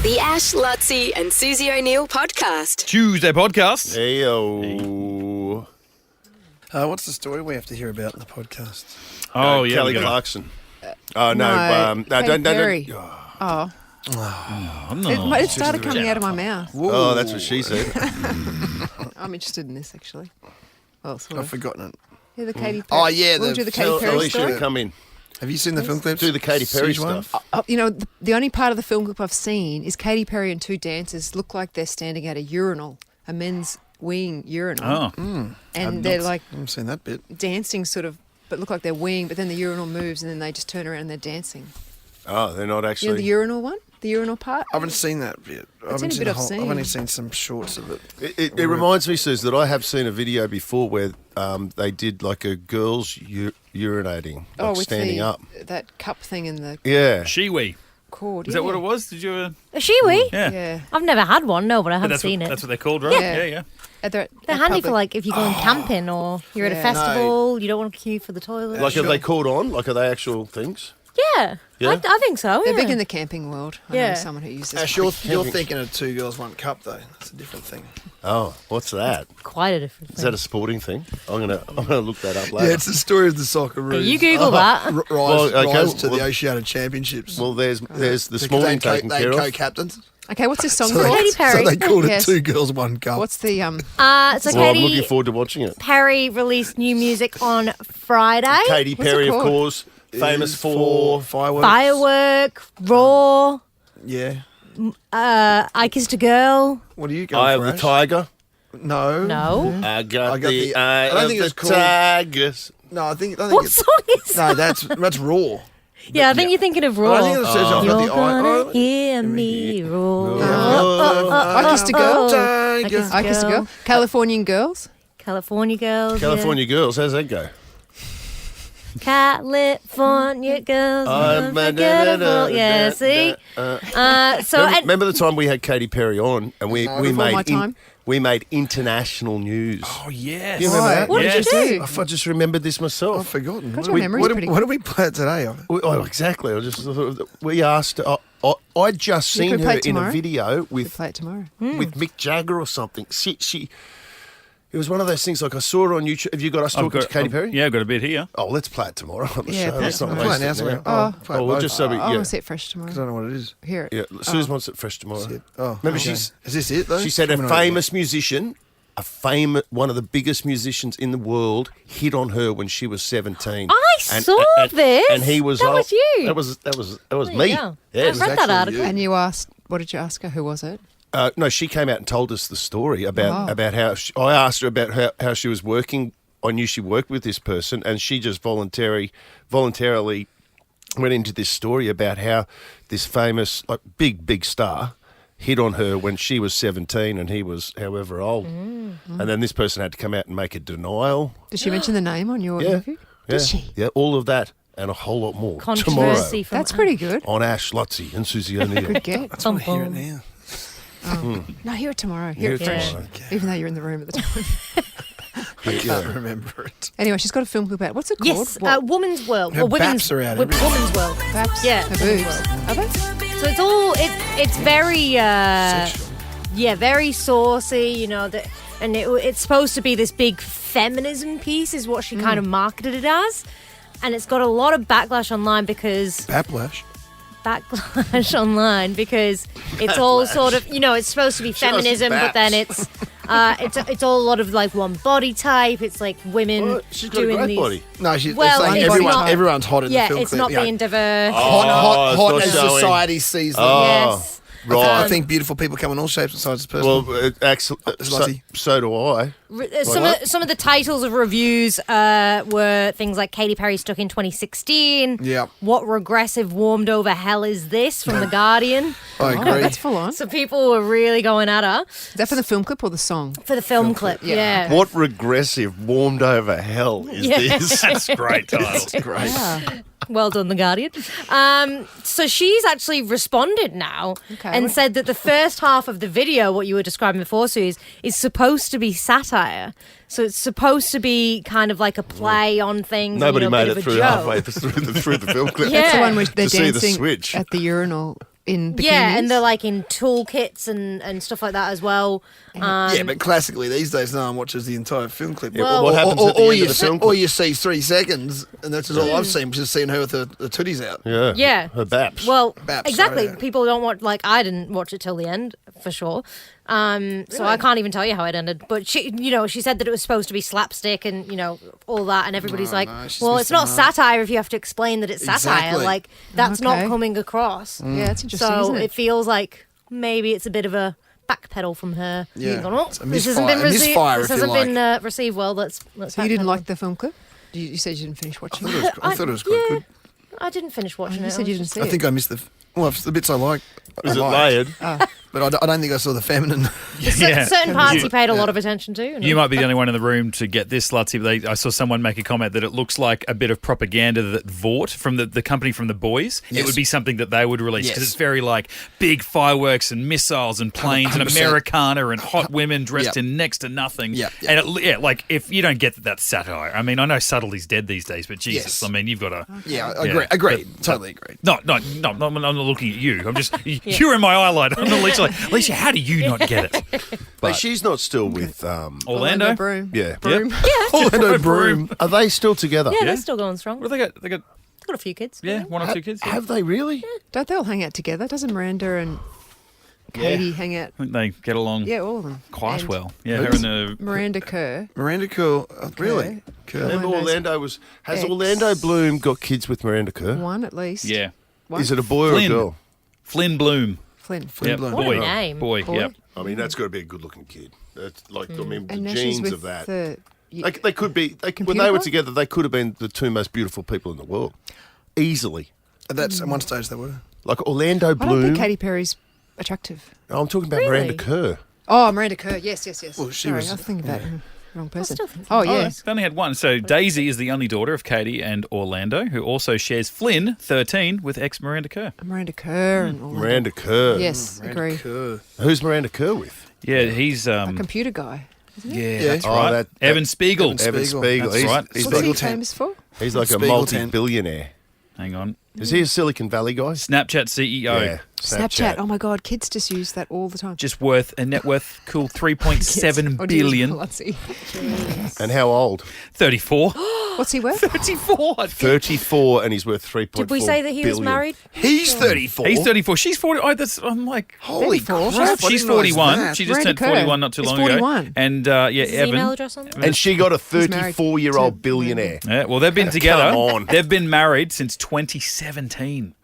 The Ash, Lutzi and Susie O'Neill podcast. Tuesday podcast. Heyo. What's the story we have to hear about in the podcast? Oh, yeah. Kelly we got it. Clarkson. Oh, no. Katy Perry. Don't. Oh, No. it started coming out of my mouth. Oh, that's what she said. I'm interested in this, actually. Well, sort I've of. forgotten it. Yeah, the Katy Perry. Oh, yeah. We'll do the Katy Perry Alicia, story. come in. Have you seen the film clips? Do the Katy Perry Siege one? stuff. You know, the only part of the film clip I've seen is Katy Perry and two dancers look like they're standing at a urinal, a men's weeing urinal. Oh. And they're like I haven't seen that bit. dancing sort of, but look like they're weeing, but then the urinal moves and then they just turn around and they're dancing. Oh, they're not You know actually. the urinal one? The urinal part? I haven't seen that bit. I've seen a bit I've I've seen. only seen some shorts of it. It reminds me, Suze, that I have seen a video before where they did like a girls urinating, like with standing up. that cup thing in the Yeah. Shiwi. cord. Is that what it was? Did you? A shiwi? Yeah. Yeah. I've never had one, no, but I have That's seen what, it. That's what they're called, right? Yeah. Yeah. They're Handy for like if you're going camping or you're at a Yeah. festival, you don't want to queue for the toilet. Like, are they called on? Like, are they actual things? Yeah, Yeah? I think so. They're yeah. big in the camping world. I know Yeah. someone who uses Ash, you're thinking of two girls, one cup, though. That's a different thing. Oh, what's that? Quite a different thing. Is that a sporting thing? I'm gonna look that up later. Yeah, it's the story of the Socceroos. You Google that. Rise to the Oceania Championships. Well, there's the Because sporting they taken they care of. co-captains. Okay, what's this song So called? they, Katy Perry. so they called Yes. it Two Girls, One Cup. What's the So Well, I'm Katy looking forward to watching it. Perry released new music on Friday. Katy What's it Perry, of called? course, famous for fireworks? Firework, Raw, Yeah. I Kissed a Girl. What are you going Eye for, of the Ash? Tiger. No. No. I got got the the- eye I don't of think the it's called- tigers. No, I think What it's... song is No, that? that's Raw. Yeah, I think you're thinking of I Raw. think it says I've got You're the eye. gonna Oh, hear me roar. I Kissed a Girl? Tiger. I Kissed a Girl? Californian Girls? California Girls. California Girls, how's that go? Yeah. California Girls. I'm unforgettable. Yeah, see? Remember the time we had Katy Perry on and we Before my made time. we made international news. Oh, yes. You remember that? What did Yes. you do? I just remembered this I've myself. forgotten. God, What your do we- memory's what do- pretty What do we play today? Oh, exactly. I just we asked. I'd just You seen could her play it in a tomorrow. video We'll with play it tomorrow. Mick Jagger or something. She it was one of those things. Like I saw her on YouTube. Have you got us talking to Katy Perry? Yeah, I've got a bit here. Oh, let's play it tomorrow on the Yeah, show. play it Let's not tomorrow. waste Play it it now, now. sorry. Play it Oh, we'll both. just so we, I want yeah. to see it fresh I tomorrow. don't know what it is. Hear it. Yeah, Suze wants it fresh tomorrow. Oh, Remember, okay. she's Is this it though? she said a Coming over. famous musician, one of the biggest musicians in the world, hit on her when she was 17. I saw this. and he was That old. was you. That was There me. you go. Yeah, I it was read that actually article. you. And you asked, what did you ask her? Who was it? No, she came out and told us the story about how I asked her about how she was working. I knew she worked with this person, and she just voluntarily went into this story about how this famous, like big star hit on her when she was 17 and he was however old. And then this person had to come out and make a denial. Did she mention the name on your interview? Yeah. Did she? Yeah, all of that and a whole lot more tomorrow Controversy from That's pretty good. on Ash, Lutzi and Susie O'Neill. Good get. I just want to hear it Bum, now. No, hear it tomorrow. Hear Hear it it fresh. tomorrow. Even though you're in the room at the time. I can't remember it. Anyway, she's got a film clip out. What's it called? Yes, What? Woman's World. Her Or Women's baps are out, Women's everything. World. Perhaps Yeah, her Women's boobs. World. Are they? So it's all it's very Sexual. yeah, very saucy, you know, and it's supposed to be this big feminism piece is what she kind of marketed it as. And it's got a lot of backlash online because it's all sort of, you know, it's supposed to be Show us feminism, but then baps. it's all a lot of like one body type. It's like women Well, she's got a doing great these. body. No, she's Well, saying it's not- everyone's hot in Yeah, the film it's clip. not Yeah. being diverse. hot Oh, as it's not showing. society sees them. Yes. Right. I think beautiful people come in all shapes and sizes. Personally. Well, Slutty. so do I. Some of the titles of reviews were things like Katy Perry stuck in 2016. Yeah. What regressive warmed over hell is this from The Guardian? I Oh, agree. that's full on. So people were really going at her Is that for the film clip or the song? for the film clip. yeah. Yeah. What regressive warmed over hell is this? That's a great title. Great. Yeah. Well done, The Guardian. So she's actually responded now Okay. and said that the first half of the video, what you were describing before, Sue, is supposed to be satire. So it's supposed to be kind of like a play on things. Nobody and, you know, made a bit it of a through joke. halfway through the film clip. Yeah. That's the one where they're To see the dancing switch. at the urinal in bikinis. Yeah, and they're like in toolkits and stuff like that as well. Yeah, but classically these days, no one watches the entire film clip. Yeah, well, what happens at the end of the film clip? Or you see 3 seconds, and that's just all I've seen, which is seeing her with the tooties out. Yeah. Yeah. Her baps. Well, Baps, exactly. sorry. People don't watch, like, I didn't watch it till the end, for sure. So I can't even tell you how it ended. But she said that it was supposed to be slapstick and, all that. And everybody's No, it's she's not missed the mark. satire if you have to explain that it's satire. Exactly. Like, that's not Okay. coming across. Yeah, that's interesting, So isn't it it? feels like maybe it's a bit of a backpedal from her. Yeah. Going, "Oh, It's a this hasn't misfire- been a received. misfire, This if you hasn't been like." received well. Let's So you didn't backpedal." like the film clip? You said you didn't finish watching it. I thought it was quite good. I didn't finish watching You it. said you didn't see I it. think I missed the bits I liked. Is it liked, layered? But I don't think I saw the feminine. Yeah. Certain parts You- he paid a lot of attention to. You might be the only one in the room to get this, Lutzy. But I saw someone make a comment that it looks like a bit of propaganda that Vought, from the company from The Boys, it Yes. would be something that they would release because Yes. it's very like big fireworks and missiles and planes and 100%. Americana and hot women dressed Yep. in next to nothing. Yep. And like if you don't get that, that's satire. I mean, I know subtlety's dead these days, but Jesus, Yes. I mean, you've got to. Yeah, Yeah. agreed. Totally agreed. No, I'm not looking at you. I'm just you're in my eyelid. I'm Alicia. Alicia, how do you not get it? But she's not still with. Orlando. Broom. Yeah. Broom. Orlando Broom. Are they still together? Yeah, they're still going strong. What have they got? They got They've got a few kids. one or two kids. Yeah. Have they really? Don't they all hang out together? Doesn't Miranda and Katie hang out? I think they get along Yeah, all of them. quite And well. Yeah, her and Miranda Kerr. Miranda Kerr. Really? Kerr. Remember Orlando's Has ex. Orlando Bloom got kids with Miranda Kerr? One at least. yeah. One. Is it a boy Flynn. or a girl? Flynn Bloom. Flynn? Yep. Bloom. What Boy. a name. Boy. Boy. Yep. I mean, that's got to be a good-looking kid. That's like, I mean, the And now she's genes with of that. the... They could be. When Computer they were guy? together, they could have been the two most beautiful people in the world, easily. That's at one stage they were. Like Orlando I don't Bloom. think Katy Perry's attractive. I'm talking about Really? Miranda Kerr. Oh, Miranda Kerr. Yes. Well, she Sorry, was- I was thinking about the wrong person. still think Oh, so. yeah. They only had one. So Daisy is the only daughter of Katie and Orlando, who also shares Flynn, 13, with ex Miranda Kerr. Miranda Kerr and all that. Miranda Kerr. Yes, agree. Kerr. Who's Miranda Kerr with? Yeah, he's A computer guy. yeah, Yeah. that's Oh, right. that- Evan Spiegel. Evan Spiegel. Spiegel. That's right. He's What's he like, famous for? he's like a Spiegel multi-billionaire. Hang on. Is he a Silicon Valley guy? Snapchat CEO. Yeah. Snapchat. Oh my God, kids just use that all the time. Just worth a net worth cool 3.7 Or do you use billion. Palazzi? And how old? 34. What's he worth? 34. 34, and he's worth 3.4 Did we say that he was billion. married? He's 34. He's 34. She's 40. I'm like, Holy 34. crap! I she's didn't realise 41. that. She just Miranda turned Kerr 41 not too is long 41. ago. And Is his Evan. email address on there? And she got a He's married 34-year-old to- billionaire. Yeah, well, they've been together. Come on. They've been married since 2017.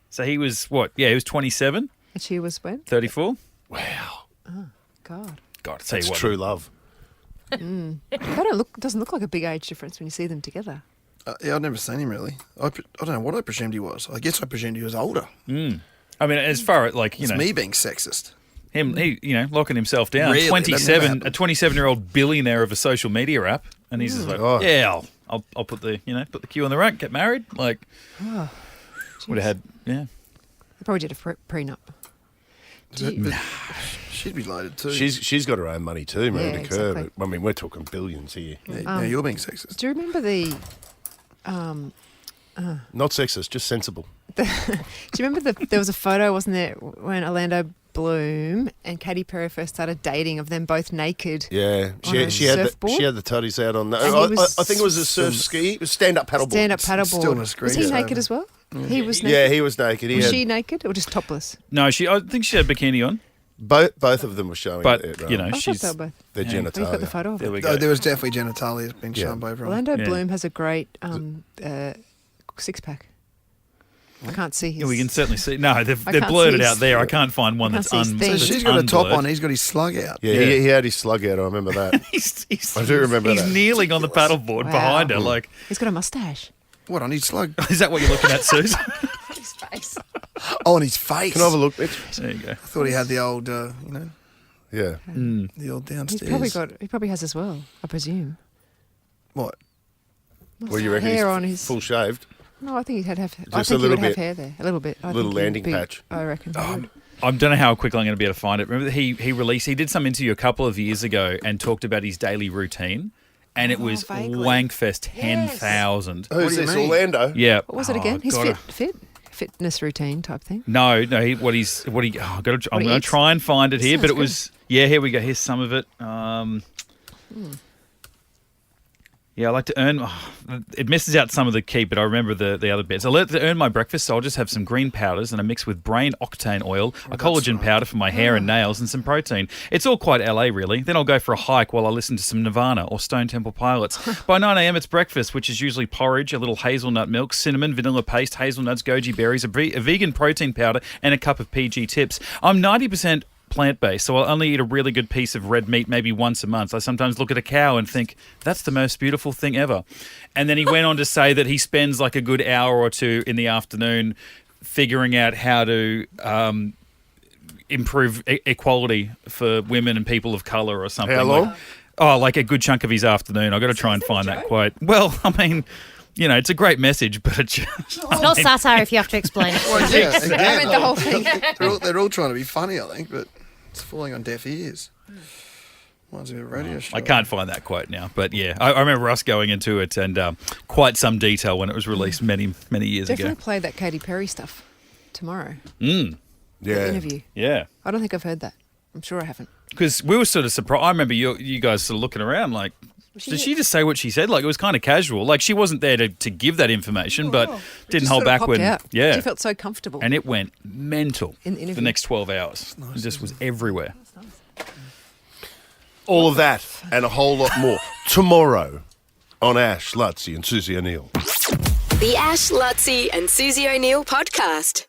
So he was what? Yeah, he was 27, And she was when? 34. Wow. God. God, I tell It's you what. true love. Doesn't look like a big age difference when you see them together. Yeah, I've never seen him really. I don't know what I presumed he was. I guess I presumed he was older. I mean, as far as like you It's know, me being sexist. him, he locking himself down. Really? That never 27, happened. a 27-year-old billionaire of a social media app, and he's just like, Oh. yeah, I'll put the put the cue on the rack, get married. Like, would have had They probably did a prenup. But she'd be loaded too. She's got her own money too, Miranda Yeah, Kerr. exactly. But, I mean, we're talking billions here. Yeah, you're being sexist. Do you remember the? Not sexist, just sensible. Do you remember there was a photo, wasn't there, when Orlando Bloom and Katy Perry first started dating, of them both naked? Yeah, On a she had surfboard? the tutties out on that. And he was I think it was a surf ski, stand-up paddleboard. Stand-up Still on a paddleboard. screen, Was he so- naked as well? He was naked. Yeah, he was naked. He Was had, she naked or just topless? no. I think she had bikini on, both of them were showing but their, you know, I thought she's they were both. their Yeah. We've got the genitalia. photo of there it. we Oh, go. there was definitely genitalia being shown by everyone. Orlando Yeah. Bloom has a great six-pack. I can't see his... Yeah, we can certainly see. No, they've I can't blurred it see out his- there. I can't find one I that's can't see his thing. So that's she's got a top unblurred. on. He's got his slug out. Yeah, Yeah. He had his slug out. I remember that. He's, I do remember he's that. kneeling on the paddleboard Wow. behind her. Like, He's got a mustache. What on his slug? is that what you're looking at, Suze? His face. Oh, on his face. Can I have a look, Mitch? There you go. I thought he had the old, Yeah. the old He's downstairs. he probably has as well, I presume. What? What do you reckon? Hair he's on his... full shaved. No, I think he'd have... I Just a think he little would have bit. hair there. A little bit. I Little think he'd landing be- patch. I reckon he would. I don't know how quickly I'm going to be able to find it. Remember that he did some interview a couple of years ago and talked about his daily routine, and it was vaguely. Wankfest 10,000. Who's do you this? mean? Orlando? Yeah. What was it again? He's God. fit? fitness routine type thing? No. I'm going to try and find it here, but it was. Yeah, here we go. Here's some of it. Yeah, I like to earn. It misses out some of the key, but I remember the other bits. I like to earn my breakfast, so I'll just have some green powders and a mix with brain octane oil, a collagen powder for my hair and nails, and some protein. It's all quite LA, really. Then I'll go for a hike while I listen to some Nirvana or Stone Temple Pilots. By 9 a.m, it's breakfast, which is usually porridge, a little hazelnut milk, cinnamon, vanilla paste, hazelnuts, goji berries, a vegan protein powder, and a cup of PG Tips. I'm 90% plant-based, so I'll only eat a really good piece of red meat maybe once a month. I sometimes look at a cow and think, that's the most beautiful thing ever. And then he went on to say that he spends like a good hour or two in the afternoon figuring out how to improve equality for women and people of colour or something. How long? Like a good chunk of his afternoon. I've got to try and find that quote. Well, I mean... You know, it's a great message, but it's just... It's not satire if you have to explain it. Yeah, again, I meant the whole thing. they're all trying to be funny, I think, but it's falling on deaf ears. Reminds me of a radio show. I can't find that quote now, but yeah, I remember us going into it and quite some detail when it was released many, many years Definitely ago. play that Katy Perry stuff tomorrow. Mm. The Yeah. interview. Yeah. I don't think I've heard that. I'm sure I haven't. Because we were sort of surprised. I remember you guys sort of looking around like, did she just say what she said? Like, it was kind of casual. Like, she wasn't there to give that information, but didn't hold back when... Out. Yeah. She felt so comfortable. And it went mental In the interview. the next 12 hours. It just was everywhere. All of that and a whole lot more tomorrow on Ash, Lutzi and Susie O'Neill. The Ash, Lutzi and Susie O'Neill podcast.